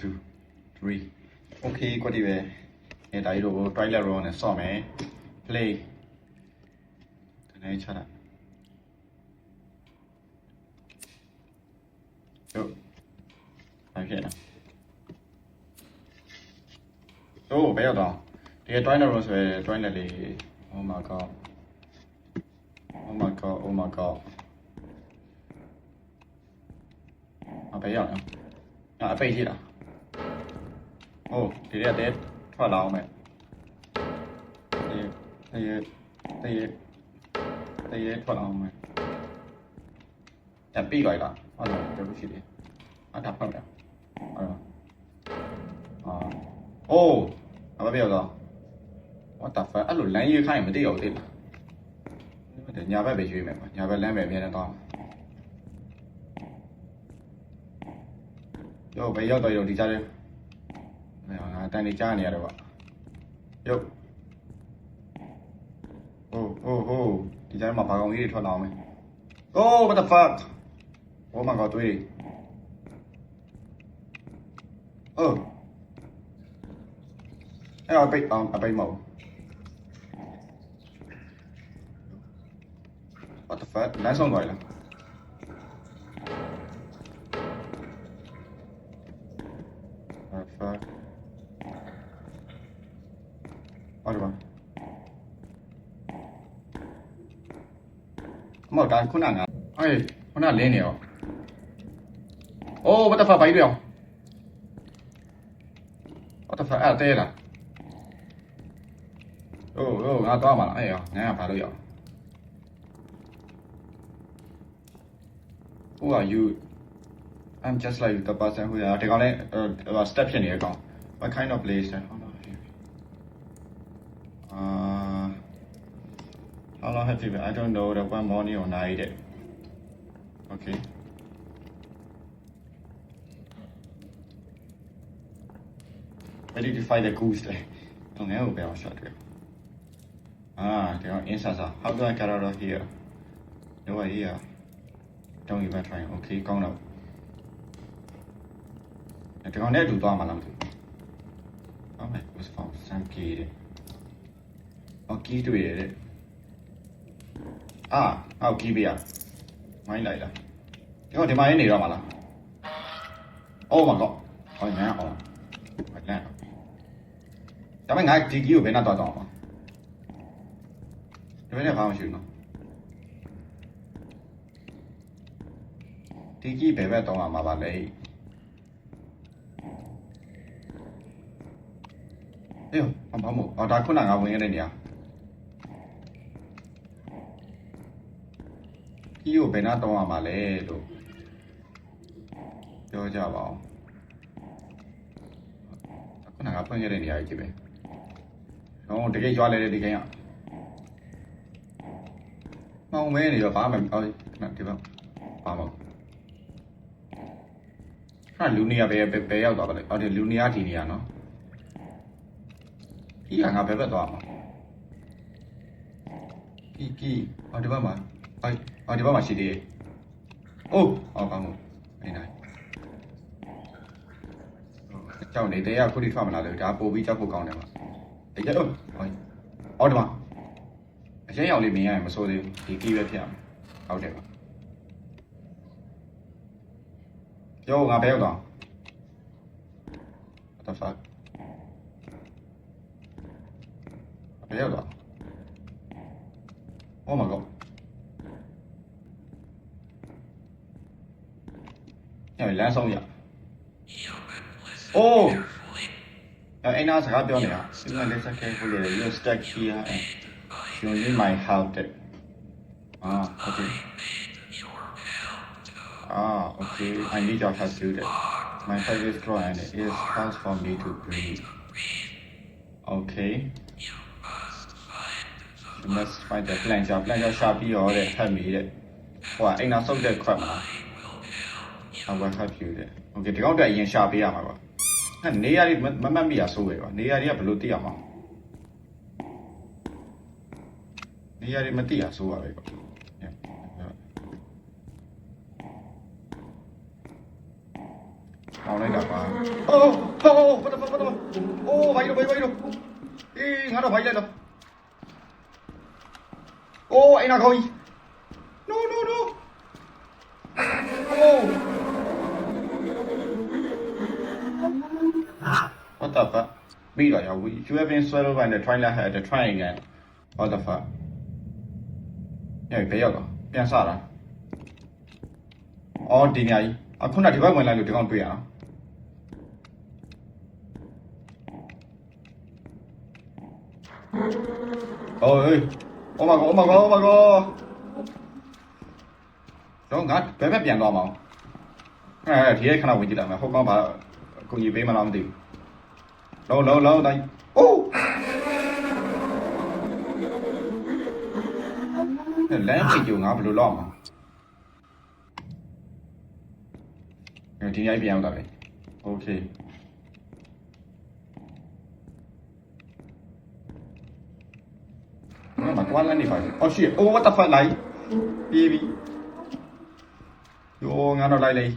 2 3 okay ကွက်ဒီပဲဒါကြီးတို့ toilet roll နဲ့ဆော့မယ် play ဒီနေ့ချတာဟုတ်ဘာဖြစ်လဲဘယ်ရောက်တော့ဒီ toilet roll ဆိုရယ် toilet လေး oh my god oh my god oh my god ဘယ်ရောက်လဲအပိတ်ရှိတာဟုတ်ဒီရက်တဲ့ထွက်လာအောင်မယ်တရေထွက်လာအောင်မယ်ပြီးလိုက်လားဟုတ်တယ်ပြောရှိတယ်ဒါဖတ်မယ်အိုးဘာပြောတော့ what the fuck အဲ့လိုလမ်းရွေးခိုင်းမသိအောင်သိလားညာဘက်ပဲရွေးမယ်ညာဘက်လမ်းပဲအများနဲ့တော့yo ဘယ်ရောက်တော့ဒီကြားထဲငါတန်နေကြားနေရတော့yo ဟိုဒီကြားမှာဘာကောင်ကြီးတွေထွက်လာအောင်မယ် oh what the fuck oh my god တွေ့oh အဲ့အပိတ်မဟုတ် what the fuck လမ်းဆုံးသွားလားဟုတ်ပါမဟုတ်ဒါခုနကခုနလင်းနေရောအိုး what the fuck ဘာကြီးပြော what the fuck အဲ့တဲလားအိုးငါတော့မှာလားအဲ့ရောငါကဘာလို့ရော who are you I'm just like the person who ဒီကောင်လေး step ဖြစ်နေရကောင် what kind of place how long have you been? I don't know the one morning or night. Okay. Where did you find the goose there? Don't know about shot there. They are inside. How do I get out of here? No idea. Don't even try. Okay, go now. They are near to the door. Oh my, was found some key. Okay, to it. အောက်ကြီးပြမိုင်းလိုက်လားဒီမှာနေတော့မလား oh my god ဟောငါအောင်မလန့်ဒါပေမဲ့ငါဒီကြီးကိုဘယ်နဲ့တော့အောင်ပါဒီဘက်နဲ့ဘာမှမရှိဘူးနော်ဒီကြီးဘယ်ဘက်တော့မှာပါလဲအေးဘာမို့ဒါခုနငါဝင်ရတဲ့နေရာကြီးကိုဘယ်နှတော့ရမှာလဲလို့ပြောကြပါအောင်ခုနကဖွင့်ခဲ့တဲ့နေရာကြီးပဲတော့တကယ်ကြွားလဲဒီကိန်းကမောင်မဲနေတော့ဘာမှမဟုတ်ဒီဘက်ဘာမှမဟုတ်ဟာလူနေရပဲရောက်သွားပါလေဒီလူနေရဒီနေရနော်ကြီးကငါဘယ်ဘက်သွားမှာကြီးဒီဘက်မှာဒီဘက်မှာရှိသေးတယ်။အိုးကောင်းနေနိုင်။ကြောက်နေတဲ့ခုထိထွက်မလာလို့ဒါပို့ပြီးကြောက်ဖို့ကောင်းတယ်မှာ။တကယ်တော့ဒီမှာအရင်ရောက်လေးမြင်ရရင်မစိုးသေးဘူးဒီကြီးပဲဖြစ်အောင်။ဟုတ်တယ်ပါ။ပြောငါဘယ်ရောက်တော့ What the fuck ဘယ်ရောက်တော့ Oh my godလမ်းဆုံးရအိုးအဲ့နာစကားပြောနေတာဒီမှာလက်ဆက်ခဲဖို့လေ you stuck here and you need my help okay okay I need your help to do that my face is dry and it is hard for me to breathe okay you must find the plan ကြောင့်ရှာပြီးရောတဲ့ဖတ်မိတဲ့ဟိုအိမ်နာဆုပ်တဲ့ခွက်မှာI will help you there. Okay, ဒီကောင်တက်အရင်ရှာပေးရမှာပါ။နေရာတွေမမှတ်မိရဆိုးပဲပါ။နေရာတွေကဘယ်လိုသိရမှာ။နေရာတွေမသိရဆိုးပါပဲပေါ့။ ထောင်လိုက်တာပါအိုးဟိုးဘာတော့အိုးဘာလို့အေးငါတော့ဘာလိုက်တော့အိုးအိမ်နာခေါင်းကြီး no no no အိုး what the fuck ပြီးတော့ရောက်ပြီ you have been swallowed by the twilight head try again what the fuck ညဘယ်ရောက်တော့ပြန်စတာအော်ဒီညာကြီးအခုနဒီဘက်ဝင်လိုက်လို့ဒီကောင်တွေ့ရအောင်Oh, hey. Oh my god, oh my god, oh my god. တော့ငါဘယ်ဘက်ပြန်သွားမအောင်ဒီရဲခဏဝင်ကြည့်လိုက်မယ်ဟိုကောင်ဘာအကူကြီးပေးမလားမသိဘူးလောတိုင်းအိုးလမ်းပိတ်ကြငါဘယ်လိုလောက်မှာဒီညပြန်ရောက်တာပဲ Okay mà quan lên đi phải oh shit oh what the fuck lại baby yo ngã nó lại đi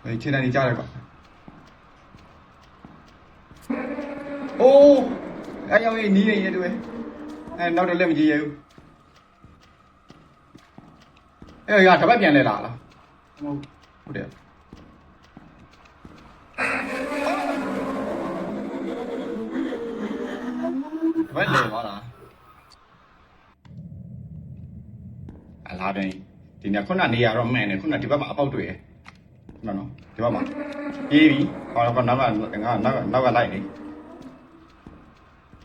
đây trên này đi ra rồi con oh anh ơi ní này vậy anh đâu được làm gì vậy ê ya thằng bé biển này là không đượcဘယ်လဲပါလားအလားတိုင်းဒီနေ့ခုနနေရတော့မှန်တယ်ခုနဒီဘက်မှာအပေါက်တွေ့ရယ်နော်ဒီဘက်မှာပြေးပြီဟောတော့နောက်ကလိုက်နေ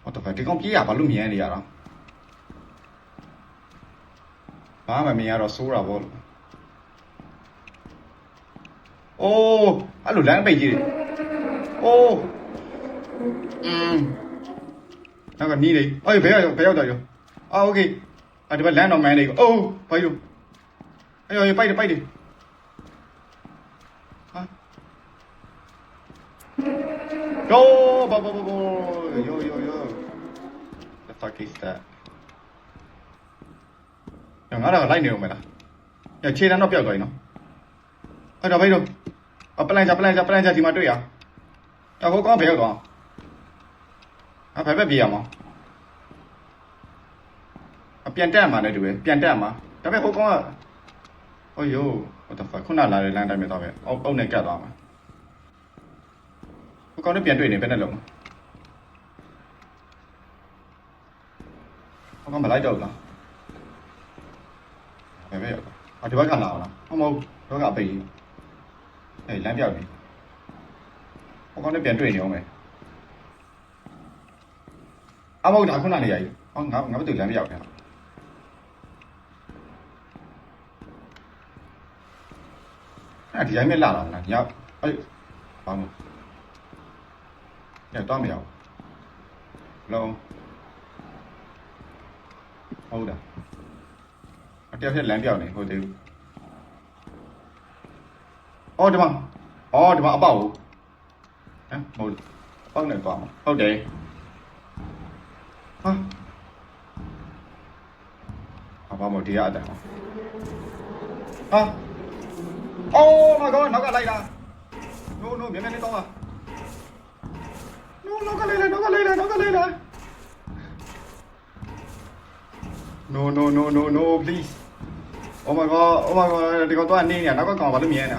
ဟောတော့ဒီကောင်ပြေးရဘာလို့မြင်နေရတော့ဘာမှမမြင်ရတော့စိုးတာပေါ့အိုးအဲ့လိုလမ်းပိတ်ကြီးတယ်အိုးနောက်ကနီးလေအေးဘယ်ရောက်တော့ရောအာโอเคဒီဘက်လမ်းတော့မှန်နေကိုအိုးဘာလို့အေးပိုက်တယ်ဟာyo yo the fuck is that ငါတော့လိုက်နေအောင်မလားခြေတန်းတော့ပြောက်သွားပြီနော်အဲ့တော့ဘိုက်တော့ပလန်ချဒီမှာတွေ့ရဟိုကောင်းဘယ်ရောက်သွားဘယ်ဘက်ပြေးရမှာပြန်တက်မှာလည်းတူပဲပြန်တက်မှာဒါပေမဲ့ဟိုကောင်ကအိုးယို what the fuck ခုနလာတဲ့လမ်းတိုင်းပဲသွားပဲအုပ်နဲ့ကတ်သွားမှာဟိုကောင်နဲ့ပြန်တွေ့နေဘယ်နဲ့လုံးဟိုကောင်မလိုက်တော့ဘူးလားဘယ်ပဲရောက်ဒီဘက်ကလာအောင်လားမဟုတ်တော့ကပိတ်လမ်းပြောက်နေဟိုကောင်နဲ့ပြန်တွေ့နေအောင်ပဲအမောက်ဒါခုနနေရည်ဟောငါမတူလမ်းမရောက်ခဲ့ဒီတိုင်းမဲ့လာတာလားညအေးဘာမညတော့မရောက်လုံးဟုတ်တာအတက်ဖြတ်လမ်းပြောက်နေဟုတ်သေးဘူးဒီမှာအပေါက်ဟုတ်အပေါက်နဲ့သွားမှာဟုတ်တယ်ဘာမို့ဒီရအတန်oh my god နောက်ကလိုက်လာ no မြန်နေတော့နောက်ကလိုက်လာ no please oh my god ဒီကောင်တော့နေနေနောက်ကကောင်ဘာလို့မြင်နေ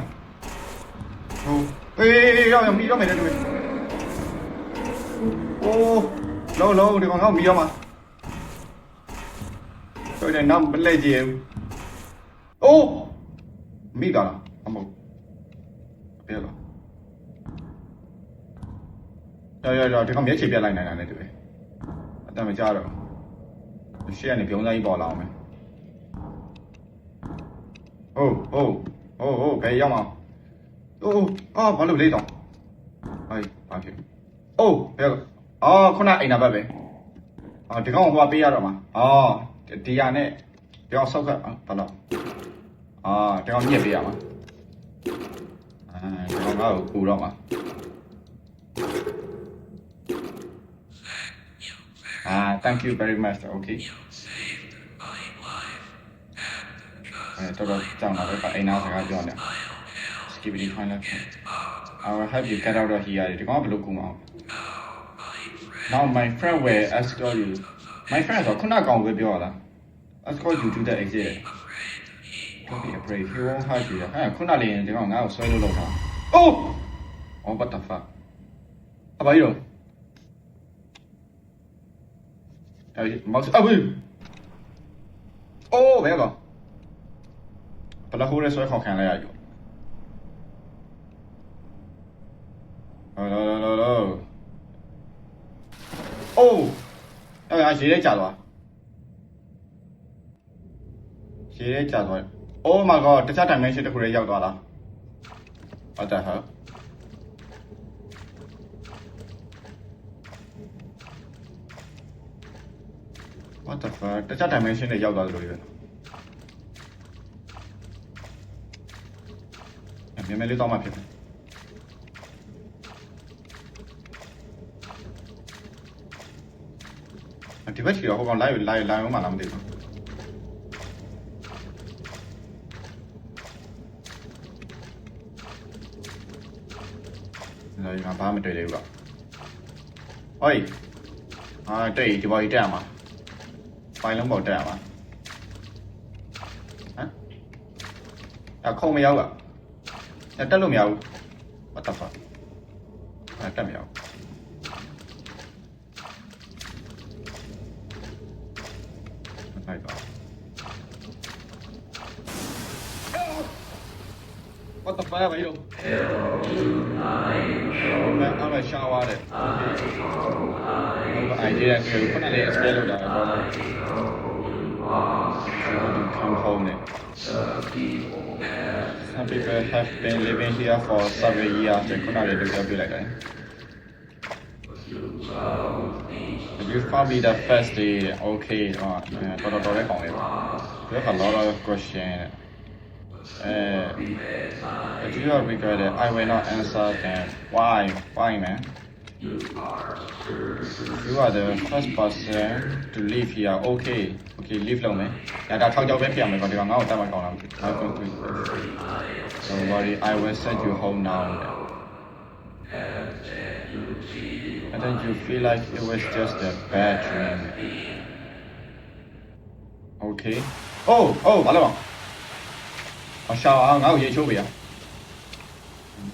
ဟုတ်ရောက်မီတော့မယ်တူလုံးဒီကောင်ကမီတော့မှာဆိုရင်နောက်မလဲကြည့်ဘူးမိတာလားအမဟုတ်ဘယ်လိုရဒီကောင်မျက်ခြေပြတ်လိုက်နိုင်တာနဲ့တူပဲအတမ်းမကြတော့ရှေ့ကနေပြုံးစားကြီးပေါ်လာအောင်မယ်ဟုတ်ဘယ်ရောက်မှာဘာလို့လဲတော့ဘာဖြစ်ဘယ်ခုနအိမ်နာဘက်ပဲဒီကောင်ဟိုပေးရတော့မှာဒီရနဲ့ဒီအောင်ဆောက်ကဘာလို့ဒီကောင်ညက်ပေးရမှာဒီကောင်ကကူတော့မှာthank you very much okay တော်တော်ကြောင်တာပဲအိမ်နာစကားပြောနေ Skibidi find left I will help you get out of here ဒီကောင်ကဘယ်လိုကူမအောင် Now my friend will escort you My friend ဆိုခုနကောင်ပဲပြောရလား Escort you to the exit Don't be afraid he won't hurt you ခုနလေးဒီကောင်ငါ့ကိုဆွဲလို့လောက်တာ Oh Oh what the fuck အပါရောမောက်အဝေး Oh ဘယ်ကောင်ဘယ်လိုဟိုရဲဆွဲခေါက်ခံလိုက်ရယူHello Oh အဲ့ဒါရေထဲကျသွားရေထဲကျသွား Oh my god တခြား dimension တစ်ခုထဲရောက်သွားလား What the hell What the fuck တခြား dimension နဲ့ရောက်သွားသလိုပဲမြင်မယ်လေးတော့မှဖြစ်တယ်ဒီဘက်ချီတော့ဟိုကောင်လိုက်အောင်မလားမသိဘူးလည်းငါဘာမှမတွေ့သေးဘူးကဟိုတွေ့ဒီဘော်ကြီးတက်ရမှာဖိုင်လုံးပေါ်တက်ရမှာခုံမရောက်ကတက်လို့မရဘူး What the fuck တက်မရဘူးWhat the fuck ဘာလို့I'm a shower တဲ့ idea ကိုခုနလေး explain လုပ်တာတော့ come home နဲ့ Some people have been living here for several years ခုနလေးတို့ပြောပြလိုက်တယ် You found me the first day okay တော်လေးကောင်းလေးပါ You have a lot of questions If you are regretted, I will not answer them. Why? Why, man? You are the first person to leave here. Okay. Okay, leave long, man. Yeah, that's how you went here, man. But you are now done with all Don't worry, I will send you home now. And then you feel like it was just a bad dream. Okay. Oh, hello.我笑啊，我有嘢做未啊？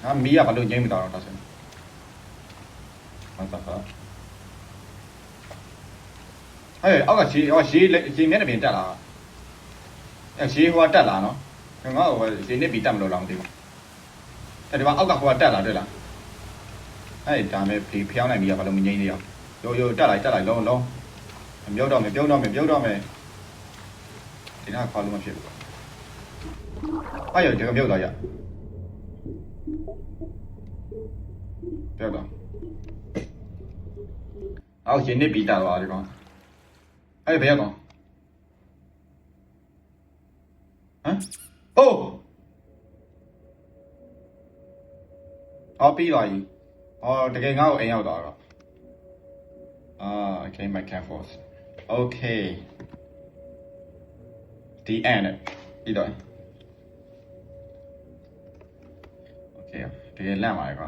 啊，咪啊，把路影唔到，打算。我咋个？哎，我是前面那边得啦，是我得啦喏，我是那边得唔到浪啲嘛。但係話我個得啦對啦。哎，但係漂嚟咪啊，把路唔影啲啊，有得嚟攞，唔標到咪，點解靠路唔漂？哎呀，這個沒有到呀，不要搞。啊，我現在比大了這個，哎，不要搞。嗯？哦，比來，這個我有到了。Okay, my careful. Okay. The end. 呢度。Okay, 這個爛埋個。